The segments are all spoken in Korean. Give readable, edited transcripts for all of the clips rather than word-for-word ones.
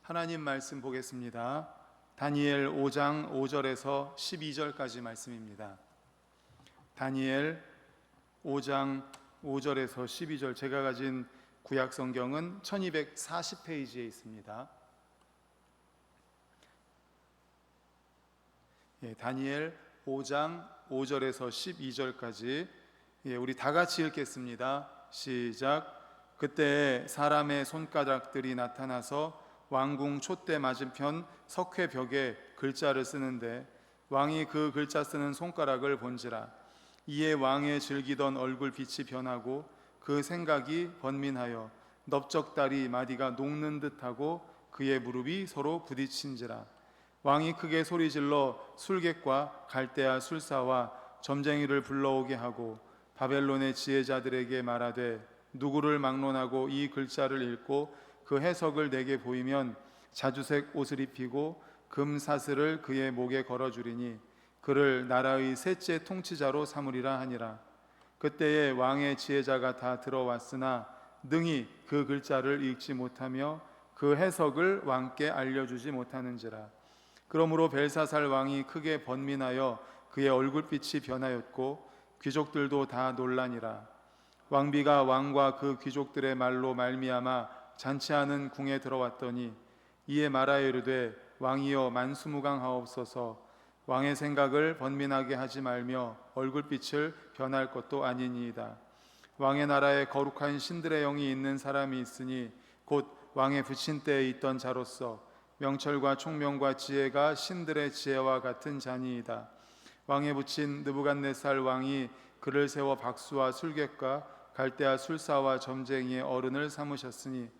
하나님 말씀 보겠습니다. 다니엘 5장 5절에서 12절까지 말씀입니다. 다니엘 5장 5절에서 12절, 제가 가진 구약 성경은 1240페이지에 있습니다. 다니엘 5장 5절에서 12절까지 우리 다 같이 읽겠습니다. 시작. 그때 사람의 손가락들이 나타나서 왕궁 촛대 맞은편 석회벽에 글자를 쓰는데 왕이 그 글자 쓰는 손가락을 본지라. 이에 왕의 즐기던 얼굴빛이 변하고 그 생각이 번민하여 넓적다리 마디가 녹는 듯하고 그의 무릎이 서로 부딪힌지라. 왕이 크게 소리질러 술객과 갈대아 술사와 점쟁이를 불러오게 하고 바벨론의 지혜자들에게 말하되 누구를 막론하고 이 글자를 읽고 그 해석을 내게 보이면 자주색 옷을 입히고 금사슬을 그의 목에 걸어주리니 그를 나라의 셋째 통치자로 삼으리라 하니라. 그때에 왕의 지혜자가 다 들어왔으나 능히 그 글자를 읽지 못하며 그 해석을 왕께 알려주지 못하는지라. 그러므로 벨사살 왕이 크게 번민하여 그의 얼굴빛이 변하였고 귀족들도 다 놀라니라. 왕비가 왕과 그 귀족들의 말로 말미암아 잔치하는 궁에 들어왔더니 이에 말하여 이르되 왕이여 만수무강하옵소서. 왕의 생각을 번민하게 하지 말며 얼굴빛을 변할 것도 아니니이다. 왕의 나라에 거룩한 신들의 영이 있는 사람이 있으니 곧 왕의 부친 때에 있던 자로서 명철과 총명과 지혜가 신들의 지혜와 같은 자니이다. 왕의 부친 느부갓네살 왕이 그를 세워 박수와 술객과 갈대아 술사와 점쟁이의 어른을 삼으셨으니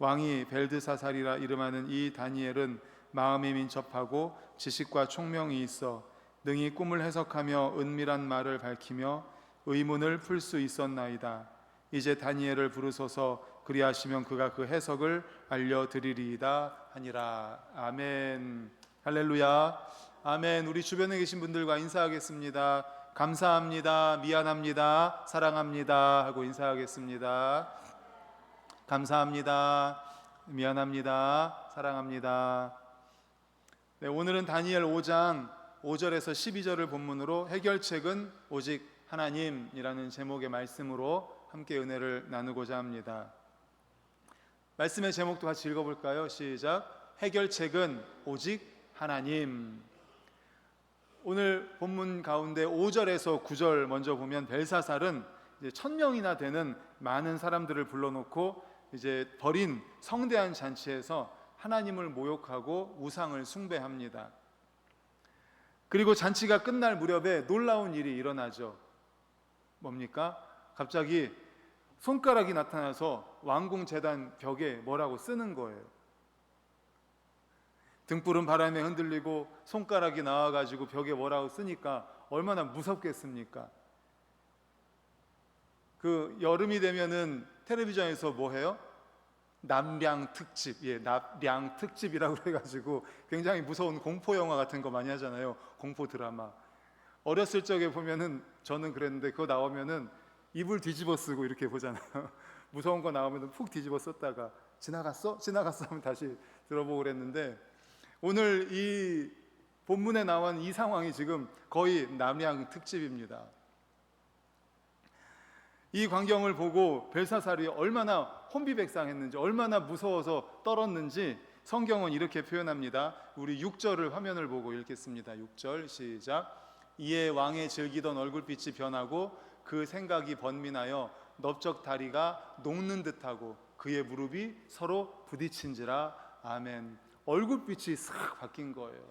왕이 벨드사살이라 이름하는 이 다니엘은 마음이 민첩하고 지식과 총명이 있어 능히 꿈을 해석하며 은밀한 말을 밝히며 의문을 풀 수 있었나이다. 이제 다니엘을 부르소서. 그리하시면 그가 그 해석을 알려드리리이다 하니라. 아멘. 할렐루야. 아멘. 우리 주변에 계신 분들과 인사하겠습니다. 감사합니다, 미안합니다, 사랑합니다 하고 인사하겠습니다. 감사합니다, 미안합니다, 사랑합니다. 네, 오늘은 다니엘 5장 5절에서 12절을 본문으로 해결책은 오직 하나님이라는 제목의 말씀으로 함께 은혜를 나누고자 합니다. 말씀의 제목도 같이 읽어볼까요? 시작. 해결책은 오직 하나님. 오늘 본문 가운데 5절에서 9절 먼저 보면 벨사살은 이제 1000명이나 되는 많은 사람들을 불러놓고 이제 벌인 성대한 잔치에서 하나님을 모욕하고 우상을 숭배합니다. 그리고 잔치가 끝날 무렵에 놀라운 일이 일어나죠. 뭡니까? 갑자기 손가락이 나타나서 왕궁 제단 벽에 뭐라고 쓰는 거예요. 등불은 바람에 흔들리고 손가락이 나와가지고 벽에 뭐라고 쓰니까 얼마나 무섭겠습니까? 그 여름이 되면은 텔레비전에서 뭐 해요? 남량 특집, 남량 특집이라고 해가지고 굉장히 무서운 공포 영화 같은 거 많이 하잖아요. 공포 드라마. 어렸을 적에 보면은 저는 그랬는데 그거 나오면은 이불 뒤집어 쓰고 이렇게 보잖아요. 무서운 거 나오면은 푹 뒤집어 썼다가 지나갔어? 지나갔어 하면 다시 들어보고 그랬는데 오늘 이 본문에 나온 이 상황이 지금 거의 남량 특집입니다. 이 광경을 보고 벨사살이 얼마나 혼비백상했는지, 얼마나 무서워서 떨었는지 성경은 이렇게 표현합니다. 우리 6절을 화면을 보고 읽겠습니다. 6절 시작. 이에 왕의 즐기던 얼굴빛이 변하고 그 생각이 번민하여 넓적 다리가 녹는 듯하고 그의 무릎이 서로 부딪힌지라. 아멘. 얼굴빛이 싹 바뀐 거예요.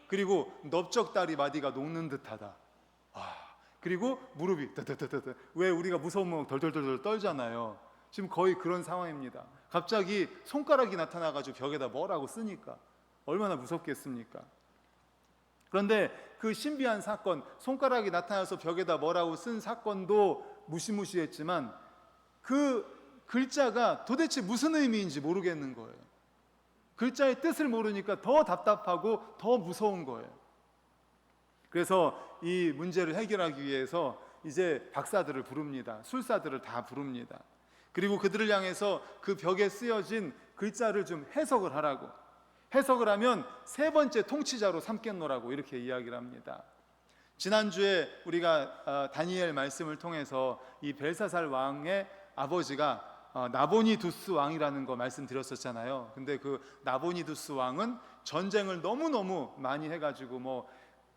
그리고 넓적 다리 마디가 녹는 듯하다. 그리고 무릎이 따따따따. 왜 우리가 무서우면 덜덜덜 떨잖아요. 지금 거의 그런 상황입니다. 갑자기 손가락이 나타나가지고 벽에다 뭐라고 쓰니까 얼마나 무섭겠습니까? 그런데 그 신비한 사건, 손가락이 나타나서 벽에다 뭐라고 쓴 사건도 무시무시했지만 그 글자가 도대체 무슨 의미인지 모르겠는 거예요. 글자의 뜻을 모르니까 더 답답하고 더 무서운 거예요. 그래서 이 문제를 해결하기 위해서 이제 박사들을 부릅니다. 술사들을 다 부릅니다. 그리고 그들을 향해서 그 벽에 쓰여진 글자를 좀 해석을 하라고. 해석을 하면 세 번째 통치자로 삼겠노라고 이렇게 이야기를 합니다. 지난주에 우리가 다니엘 말씀을 통해서 이 벨사살 왕의 아버지가 나보니두스 왕이라는 거 말씀드렸었잖아요. 근데 그 나보니두스 왕은 전쟁을 너무너무 많이 해가지고 뭐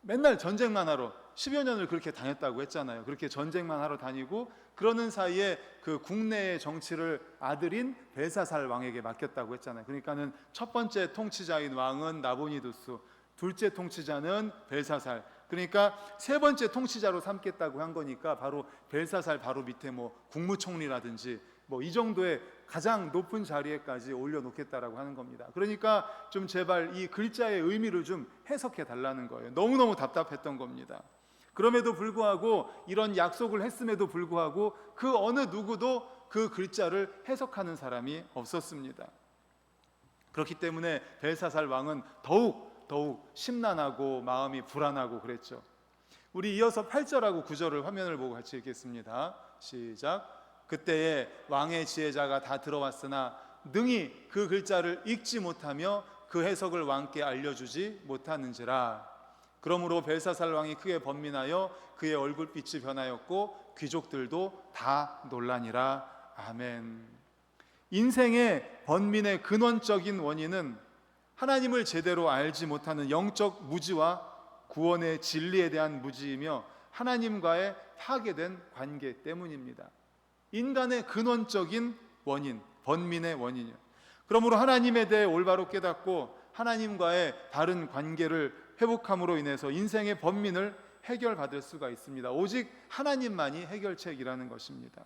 맨날 전쟁만 하러 10여 년을 그렇게 다녔다고 했잖아요. 그렇게 전쟁만 하러 다니고 그러는 사이에 그 국내의 정치를 아들인 벨사살 왕에게 맡겼다고 했잖아요. 그러니까는 첫 번째 통치자인 왕은 나보니두스, 둘째 통치자는 벨사살, 그러니까 세 번째 통치자로 삼겠다고 한 거니까 바로 벨사살 바로 밑에 뭐 국무총리라든지 뭐 이 정도의 가장 높은 자리에까지 올려놓겠다라고 하는 겁니다. 그러니까 좀 제발 이 글자의 의미를 좀 해석해 달라는 거예요. 너무너무 답답했던 겁니다. 그럼에도 불구하고 이런 약속을 했음에도 불구하고 그 어느 누구도 그 글자를 해석하는 사람이 없었습니다. 그렇기 때문에 벨사살 왕은 더욱 심란하고 마음이 불안하고 그랬죠. 우리 이어서 8절하고 9절을 화면을 보고 같이 읽겠습니다. 시작. 그때에 왕의 지혜자가 다 들어왔으나 능히 그 글자를 읽지 못하며 그 해석을 왕께 알려주지 못하는지라. 그러므로 벨사살 왕이 크게 번민하여 그의 얼굴빛이 변하였고 귀족들도 다 놀라니라. 아멘. 인생의 번민의 근원적인 원인은 하나님을 제대로 알지 못하는 영적 무지와 구원의 진리에 대한 무지이며 하나님과의 파괴된 관계 때문입니다. 인간의 근원적인 원인, 번민의 원인이요. 그러므로 하나님에 대해 올바로 깨닫고 하나님과의 바른 관계를 회복함으로 인해서 인생의 번민을 해결받을 수가 있습니다. 오직 하나님만이 해결책이라는 것입니다.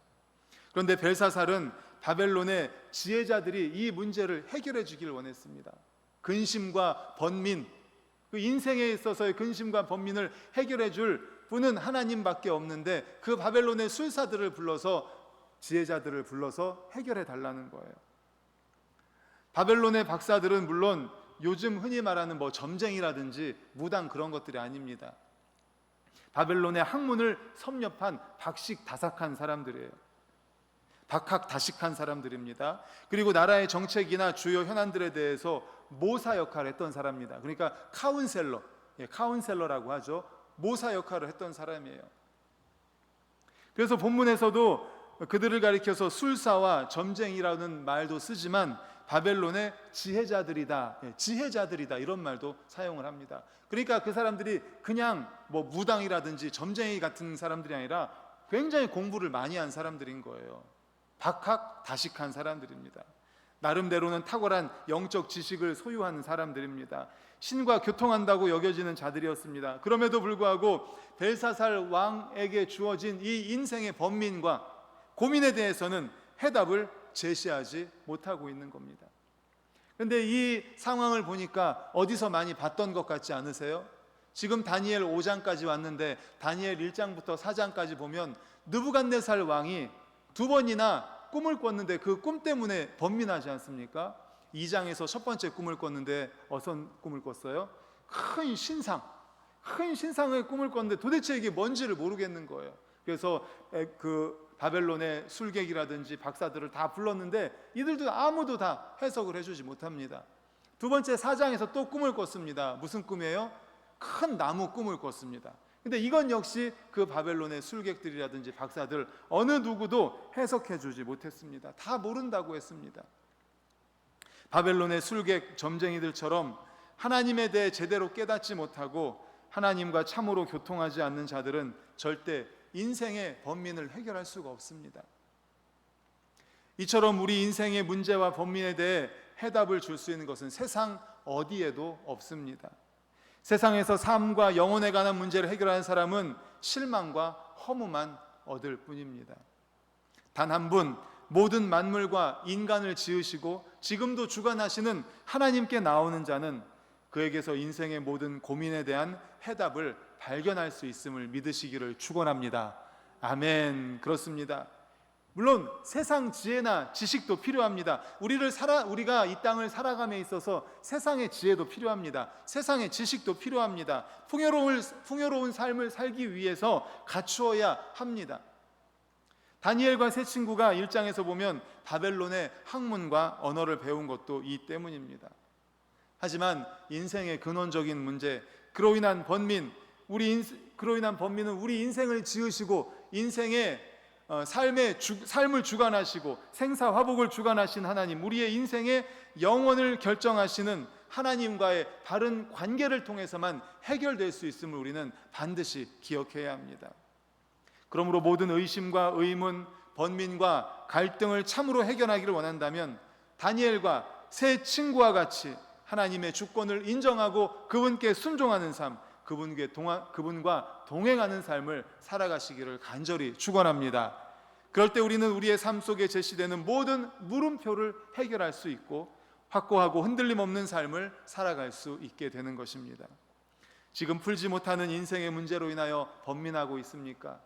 그런데 벨사살은 바벨론의 지혜자들이 이 문제를 해결해 주길 원했습니다. 근심과 번민, 그 인생에 있어서의 근심과 번민을 해결해 줄 분은 하나님밖에 없는데 그 바벨론의 술사들을 불러서, 지혜자들을 불러서 해결해 달라는 거예요. 바벨론의 박사들은 물론 요즘 흔히 말하는 뭐 점쟁이라든지 무당 그런 것들이 아닙니다. 바벨론의 학문을 섭렵한 박식다삭한 사람들이에요. 박학다식한 사람들입니다. 그리고 나라의 정책이나 주요 현안들에 대해서 모사 역할을 했던 사람입니다. 그러니까 카운셀러라고 하죠. 모사 역할을 했던 사람이에요. 그래서 본문에서도 그들을 가리켜서 술사와 점쟁이라는 말도 쓰지만 바벨론의 지혜자들이다 이런 말도 사용을 합니다. 그러니까 그 사람들이 그냥 뭐 무당이라든지 점쟁이 같은 사람들이 아니라 굉장히 공부를 많이 한 사람들인 거예요. 박학다식한 사람들입니다. 나름대로는 탁월한 영적 지식을 소유한 사람들입니다. 신과 교통한다고 여겨지는 자들이었습니다. 그럼에도 불구하고 벨사살 왕에게 주어진 이 인생의 번민과 고민에 대해서는 해답을 제시하지 못하고 있는 겁니다. 그런데 이 상황을 보니까 어디서 많이 봤던 것 같지 않으세요? 지금 다니엘 5장까지 왔는데 다니엘 1장부터 4장까지 보면 느부갓네살 왕이 두 번이나 꿈을 꿨는데 그 꿈 때문에 번민하지 않습니까? 2장에서 첫 번째 꿈을 꿨는데 어떤 꿈을 꿨어요? 큰 신상의 꿈을 꿨는데 도대체 이게 뭔지를 모르겠는 거예요. 그래서 그 바벨론의 술객이라든지 박사들을 다 불렀는데 이들도 아무도 다 해석을 해주지 못합니다. 두 번째 4장에서 또 꿈을 꿨습니다. 무슨 꿈이에요? 큰 나무 꿈을 꿨습니다. 근데 이건 역시 그 바벨론의 술객들이라든지 박사들 어느 누구도 해석해 주지 못했습니다. 다 모른다고 했습니다. 바벨론의 술객 점쟁이들처럼 하나님에 대해 제대로 깨닫지 못하고 하나님과 참으로 교통하지 않는 자들은 절대 인생의 번민을 해결할 수가 없습니다. 이처럼 우리 인생의 문제와 번민에 대해 해답을 줄 수 있는 것은 세상 어디에도 없습니다. 세상에서 삶과 영혼에 관한 문제를 해결하는 사람은 실망과 허무만 얻을 뿐입니다. 단 한 분, 모든 만물과 인간을 지으시고 지금도 주관하시는 하나님께 나오는 자는 그에게서 인생의 모든 고민에 대한 해답을 발견할 수 있음을 믿으시기를 축원합니다. 아멘. 그렇습니다. 물론 세상 지혜나 지식도 필요합니다. 우리가 이 땅을 살아감에 있어서 세상의 지혜도 필요합니다. 세상의 지식도 필요합니다. 풍요로운 삶을 살기 위해서 갖추어야 합니다. 다니엘과 세 친구가 1장에서 보면 바벨론의 학문과 언어를 배운 것도 이 때문입니다. 하지만 인생의 근원적인 문제, 그로 인한 번민, 그로 인한 번민은 우리 인생을 지으시고 인생의 삶을 주관하시고 생사화복을 주관하신 하나님, 우리의 인생의 영원을 결정하시는 하나님과의 바른 관계를 통해서만 해결될 수 있음을 우리는 반드시 기억해야 합니다. 그러므로 모든 의심과 의문, 번민과 갈등을 참으로 해결하기를 원한다면 다니엘과 세 친구와 같이 하나님의 주권을 인정하고 그분께 순종하는 삶, 그분과 동행하는 삶을 살아가시기를 간절히 축원합니다. 그럴 때 우리는 우리의 삶 속에 제시되는 모든 물음표를 해결할 수 있고 확고하고 흔들림 없는 삶을 살아갈 수 있게 되는 것입니다. 지금 풀지 못하는 인생의 문제로 인하여 번민하고 있습니까?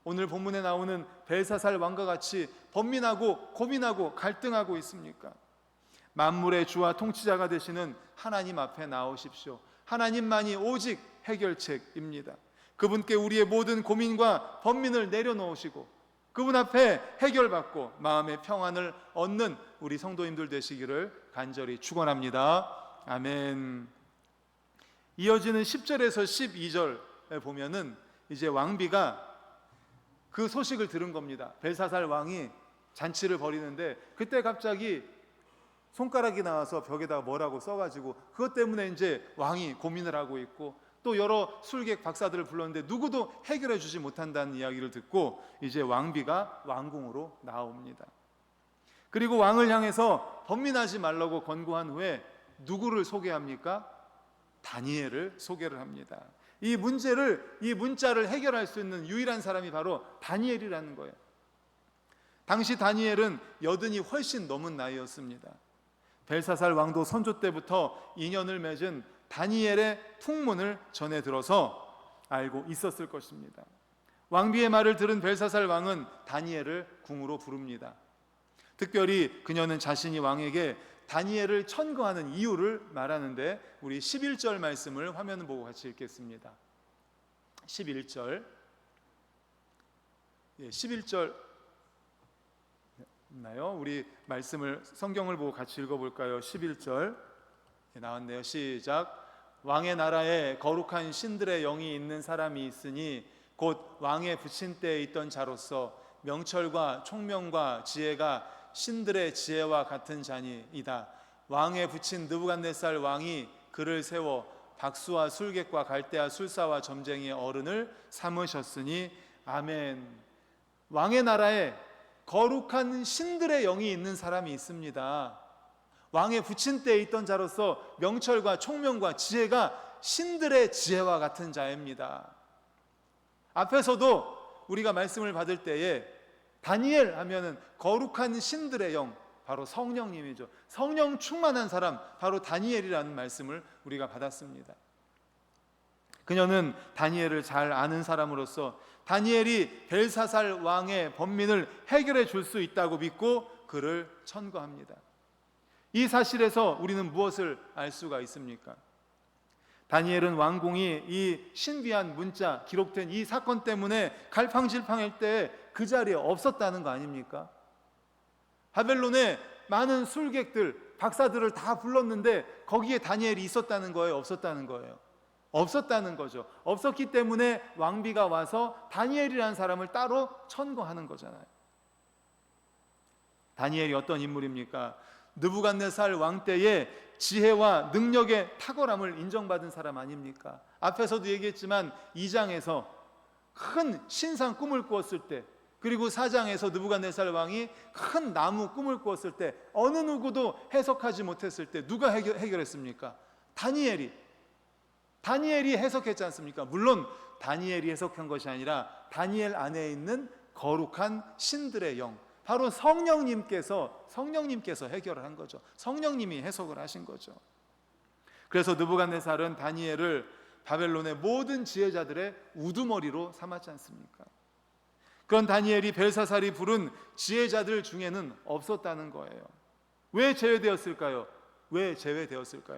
오늘 본문에 나오는 벨사살 왕과 같이 번민하고 고민하고 갈등하고 있습니까? 만물의 주와 통치자가 되시는 하나님 앞에 나오십시오. 하나님만이 오직 해결책입니다. 그분께 우리의 모든 고민과 번민을 내려놓으시고 그분 앞에 해결받고 마음의 평안을 얻는 우리 성도님들 되시기를 간절히 축원합니다. 아멘. 이어지는 10절에서 12절에 보면은 이제 왕비가 그 소식을 들은 겁니다. 벨사살 왕이 잔치를 벌이는데 그때 갑자기 손가락이 나와서 벽에다가 뭐라고 써가지고 그것 때문에 이제 왕이 고민을 하고 있고 또 여러 술객 박사들을 불렀는데 누구도 해결해 주지 못한다는 이야기를 듣고 이제 왕비가 왕궁으로 나옵니다. 그리고 왕을 향해서 번민하지 말라고 권고한 후에 누구를 소개합니까? 다니엘을 소개를 합니다. 이 문자를 해결할 수 있는 유일한 사람이 바로 다니엘이라는 거예요. 당시 다니엘은 여든이 훨씬 넘은 나이였습니다. 벨사살 왕도 선조 때부터 인연을 맺은 다니엘의 풍문을 전해 들어서 알고 있었을 것입니다. 왕비의 말을 들은 벨사살 왕은 다니엘을 궁으로 부릅니다. 특별히 그녀는 자신이 왕에게 다니엘을 천거하는 이유를 말하는데 우리 11절 말씀을 화면을 보고 같이 읽겠습니다. 11절 11절 있나요? 우리 말씀을 성경을 보고 같이 읽어볼까요? 11절 나왔네요. 시작. 왕의 나라에 거룩한 신들의 영이 있는 사람이 있으니 곧 왕의 부친때에 있던 자로서 명철과 총명과 지혜가 신들의 지혜와 같은 자니이다. 왕의 부친 느부갓네살 왕이 그를 세워 박수와 술객과 갈대아 술사와 점쟁이의 어른을 삼으셨으니 아멘. 왕의 나라에 거룩한 신들의 영이 있는 사람이 있습니다. 왕의 부친 때에 있던 자로서 명철과 총명과 지혜가 신들의 지혜와 같은 자입니다. 앞에서도 우리가 말씀을 받을 때에 다니엘 하면은 거룩한 신들의 영, 바로 성령님이죠. 성령 충만한 사람, 바로 다니엘이라는 말씀을 우리가 받았습니다. 그녀는 다니엘을 잘 아는 사람으로서 다니엘이 벨사살 왕의 번민을 해결해 줄 수 있다고 믿고 그를 천거합니다. 이 사실에서 우리는 무엇을 알 수가 있습니까? 다니엘은 왕궁이 이 신비한 문자 기록된 이 사건 때문에 갈팡질팡할 때 그 자리에 없었다는 거 아닙니까? 바벨론에 많은 술객들, 박사들을 다 불렀는데 거기에 다니엘이 있었다는 거예요? 없었다는 거예요? 없었다는 거죠. 없었기 때문에 왕비가 와서 다니엘이라는 사람을 따로 천거하는 거잖아요. 다니엘이 어떤 인물입니까? 느부갓네살 왕 때에 지혜와 능력의 탁월함을 인정받은 사람 아닙니까? 앞에서도 얘기했지만 2장에서 큰 신상 꿈을 꾸었을 때, 그리고 4장에서 느부갓네살 왕이 큰 나무 꿈을 꾸었을 때 어느 누구도 해석하지 못했을 때 누가 해결했습니까? 다니엘이 해석했지 않습니까? 물론 다니엘이 해석한 것이 아니라 다니엘 안에 있는 거룩한 신들의 영, 바로 성령님께서 해결을 한 거죠. 성령님이 해석을 하신 거죠. 그래서 느부갓네살은 다니엘을 바벨론의 모든 지혜자들의 우두머리로 삼았지 않습니까? 그런 다니엘이 벨사살이 부른 지혜자들 중에는 없었다는 거예요. 왜 제외되었을까요?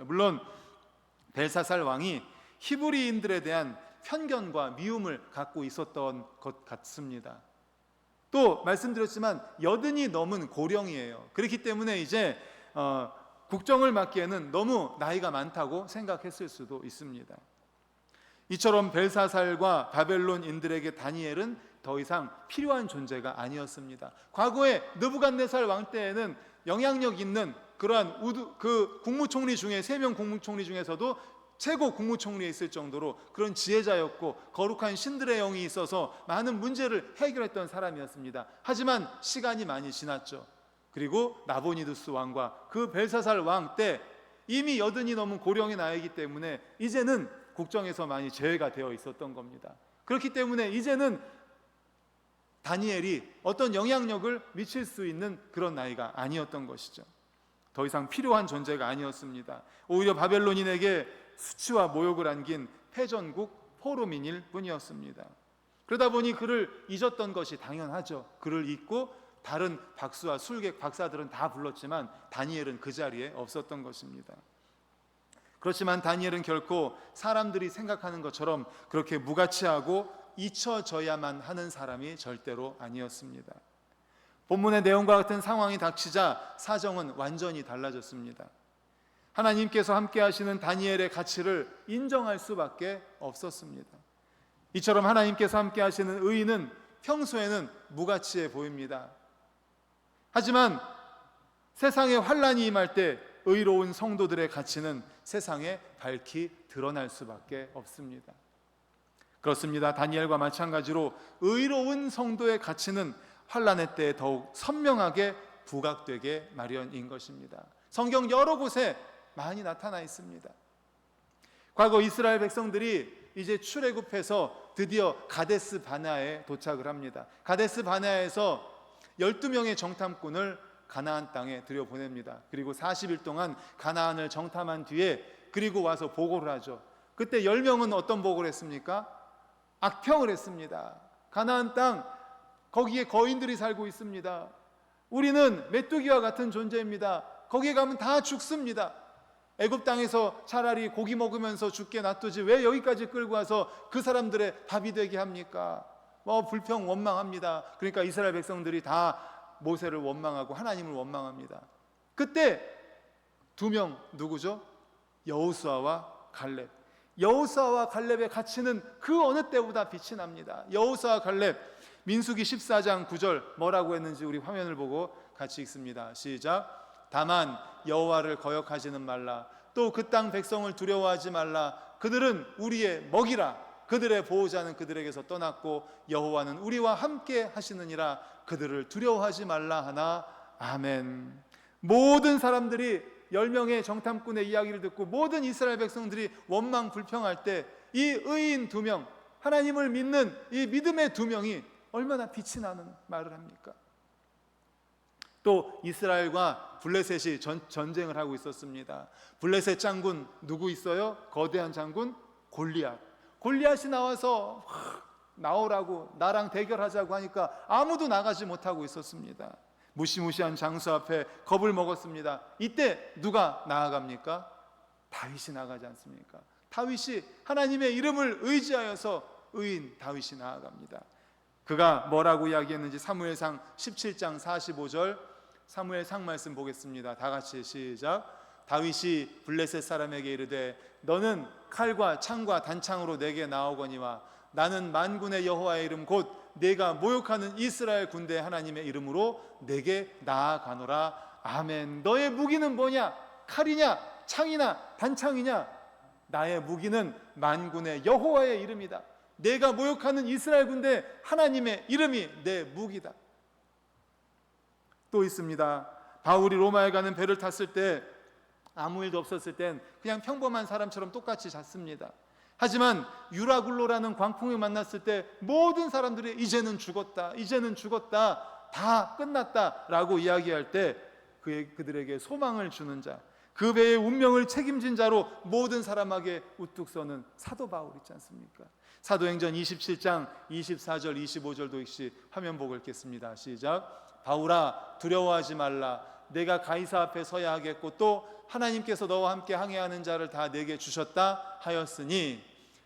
물론 벨사살 왕이 히브리인들에 대한 편견과 미움을 갖고 있었던 것 같습니다. 또 말씀드렸지만 여든이 넘은 고령이에요. 그렇기 때문에 이제 국정을 맡기에는 너무 나이가 많다고 생각했을 수도 있습니다. 이처럼 벨사살과 바벨론인들에게 다니엘은 더 이상 필요한 존재가 아니었습니다. 과거에 느부갓네살 왕 때에는 영향력 있는 그러한 국무총리 중에 3명 국무총리 중에서도 최고 국무총리에 있을 정도로 그런 지혜자였고 거룩한 신들의 영이 있어서 많은 문제를 해결했던 사람이었습니다. 하지만 시간이 많이 지났죠. 그리고 나보니두스 왕과 그 벨사살 왕 때 이미 80이 넘은 고령의 나이이기 때문에 이제는 국정에서 많이 제외가 되어 있었던 겁니다. 그렇기 때문에 이제는 다니엘이 어떤 영향력을 미칠 수 있는 그런 나이가 아니었던 것이죠. 더 이상 필요한 존재가 아니었습니다. 오히려 바벨론인에게 수치와 모욕을 안긴 패전국 포로민일 뿐이었습니다. 그러다 보니 그를 잊었던 것이 당연하죠. 그를 잊고 다른 박수와 술객 박사들은 다 불렀지만 다니엘은 그 자리에 없었던 것입니다. 그렇지만 다니엘은 결코 사람들이 생각하는 것처럼 그렇게 무가치하고 잊혀져야만 하는 사람이 절대로 아니었습니다. 본문의 내용과 같은 상황이 닥치자 사정은 완전히 달라졌습니다. 하나님께서 함께 하시는 다니엘의 가치를 인정할 수밖에 없었습니다. 이처럼 하나님께서 함께 하시는 의인은 평소에는 무가치해 보입니다. 하지만 세상에 환난이 임할 때 의로운 성도들의 가치는 세상에 밝히 드러날 수밖에 없습니다. 그렇습니다. 다니엘과 마찬가지로 의로운 성도의 가치는 환난의 때에 더욱 선명하게 부각되게 마련인 것입니다. 성경 여러 곳에 많이 나타나 있습니다. 과거 이스라엘 백성들이 이제 출애굽해서 드디어 가데스 바네아에 도착을 합니다. 가데스 바네아에서 12명의 정탐꾼을 가나안 땅에 들여보냅니다. 그리고 40일 동안 가나안을 정탐한 뒤에 그리고 와서 보고를 하죠. 그때 10명은 어떤 보고를 했습니까? 악평을 했습니다. 가나안 땅 거기에 거인들이 살고 있습니다. 우리는 메뚜기와 같은 존재입니다. 거기에 가면 다 죽습니다. 애굽 땅에서 차라리 고기 먹으면서 죽게 놔두지 왜 여기까지 끌고 와서 그 사람들의 답이 되게 합니까? 불평 원망합니다. 그러니까 이스라엘 백성들이 다 모세를 원망하고 하나님을 원망합니다. 그때 2명 누구죠? 여호수아와 갈렙. 여호수아와 갈렙의 가치는 그 어느 때보다 빛이 납니다. 여호수아와 갈렙, 민수기 14장 9절 뭐라고 했는지 우리 화면을 보고 같이 읽습니다. 시작. 다만 여호와를 거역하지는 말라. 또 그 땅 백성을 두려워하지 말라. 그들은 우리의 먹이라. 그들의 보호자는 그들에게서 떠났고 여호와는 우리와 함께 하시느니라. 그들을 두려워하지 말라 하나. 아멘. 모든 사람들이 10명의 정탐꾼의 이야기를 듣고 모든 이스라엘 백성들이 원망 불평할 때 이 의인 2명, 하나님을 믿는 이 믿음의 2명이 얼마나 빛이 나는 말을 합니까? 또 이스라엘과 블레셋이 전쟁을 하고 있었습니다. 블레셋 장군 누구 있어요? 거대한 장군 골리앗. 골리앗이 나와서 나오라고 나랑 대결하자고 하니까 아무도 나가지 못하고 있었습니다. 무시무시한 장수 앞에 겁을 먹었습니다. 이때 누가 나아갑니까? 다윗이 나가지 않습니까? 다윗이 하나님의 이름을 의지하여서 의인 다윗이 나아갑니다. 그가 뭐라고 이야기했는지 사무엘상 17장 45절 사무엘상 말씀 보겠습니다. 다 같이 시작. 다윗이 블레셋 사람에게 이르되 너는 칼과 창과 단창으로 내게 나오거니와 나는 만군의 여호와의 이름 곧 내가 모욕하는 이스라엘 군대 하나님의 이름으로 내게 나아가노라. 아멘. 너의 무기는 뭐냐? 칼이냐? 창이나 단창이냐? 나의 무기는 만군의 여호와의 이름이다. 내가 모욕하는 이스라엘 군대 하나님의 이름이 내 무기다. 또 있습니다. 바울이 로마에 가는 배를 탔을 때 아무 일도 없었을 땐 그냥 평범한 사람처럼 똑같이 잤습니다. 하지만 유라굴로라는 광풍을 만났을 때 모든 사람들이 이제는 죽었다, 이제는 죽었다, 다 끝났다 라고 이야기할 때 그들에게 소망을 주는 자, 그 배의 운명을 책임진 자로 모든 사람에게 우뚝 서는 사도 바울 있지 않습니까? 사도행전 27장 24절 25절도 역시 화면 보고 읽겠습니다. 시작. 바울아 두려워하지 말라. 내가 가이사 앞에 서야 하겠고 또 하나님께서 너와 함께 항해하는 자를 다 내게 주셨다 하였으니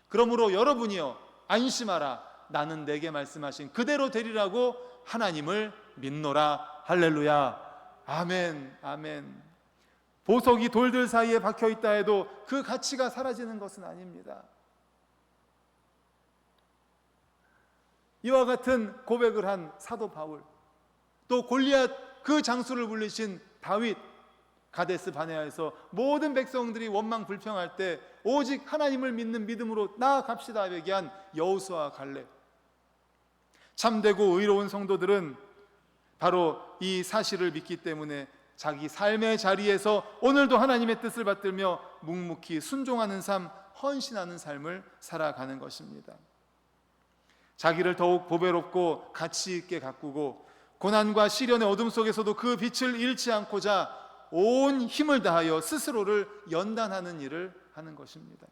그러므로 여러분이여 안심하라. 나는 내게 말씀하신 그대로 되리라고 하나님을 믿노라. 할렐루야. 아멘. 아멘. 보석이 돌들 사이에 박혀 있다 해도 그 가치가 사라지는 것은 아닙니다. 이와 같은 고백을 한 사도 바울, 또 골리앗 그 장수를 물리신 다윗, 가데스 바네아에서 모든 백성들이 원망 불평할 때 오직 하나님을 믿는 믿음으로 나아갑시다 얘기한 여호수아와 갈렙, 참되고 의로운 성도들은 바로 이 사실을 믿기 때문에 자기 삶의 자리에서 오늘도 하나님의 뜻을 받들며 묵묵히 순종하는 삶, 헌신하는 삶을 살아가는 것입니다. 자기를 더욱 보배롭고 가치 있게 가꾸고 고난과 시련의 어둠 속에서도 그 빛을 잃지 않고자 온 힘을 다하여 스스로를 연단하는 일을 하는 것입니다.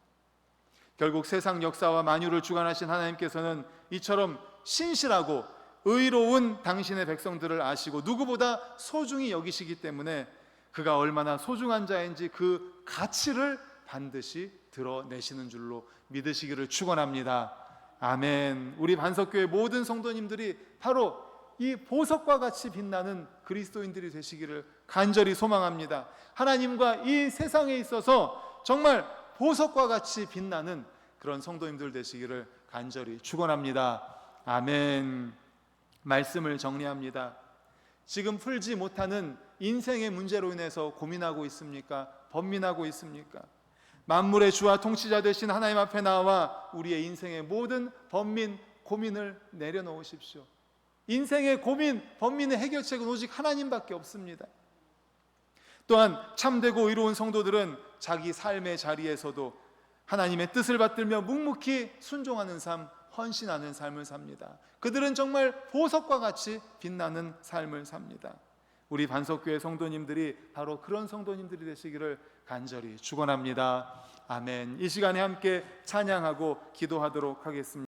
결국 세상 역사와 만유를 주관하신 하나님께서는 이처럼 신실하고 의로운 당신의 백성들을 아시고 누구보다 소중히 여기시기 때문에 그가 얼마나 소중한 자인지 그 가치를 반드시 드러내시는 줄로 믿으시기를 축원합니다. 아멘. 우리 반석교회 모든 성도님들이 바로 이 보석과 같이 빛나는 그리스도인들이 되시기를 간절히 소망합니다. 하나님과 이 세상에 있어서 정말 보석과 같이 빛나는 그런 성도님들 되시기를 간절히 축원합니다. 아멘. 말씀을 정리합니다. 지금 풀지 못하는 인생의 문제로 인해서 고민하고 있습니까? 번민하고 있습니까? 만물의 주와 통치자 되신 하나님 앞에 나와 우리의 인생의 모든 번민, 고민을 내려놓으십시오. 인생의 고민, 번민의 해결책은 오직 하나님밖에 없습니다. 또한 참되고 의로운 성도들은 자기 삶의 자리에서도 하나님의 뜻을 받들며 묵묵히 순종하는 삶, 헌신하는 삶을 삽니다. 그들은 정말 보석과 같이 빛나는 삶을 삽니다. 우리 반석교회 성도님들이 바로 그런 성도님들이 되시기를 간절히 축원합니다. 아멘. 이 시간에 함께 찬양하고 기도하도록 하겠습니다.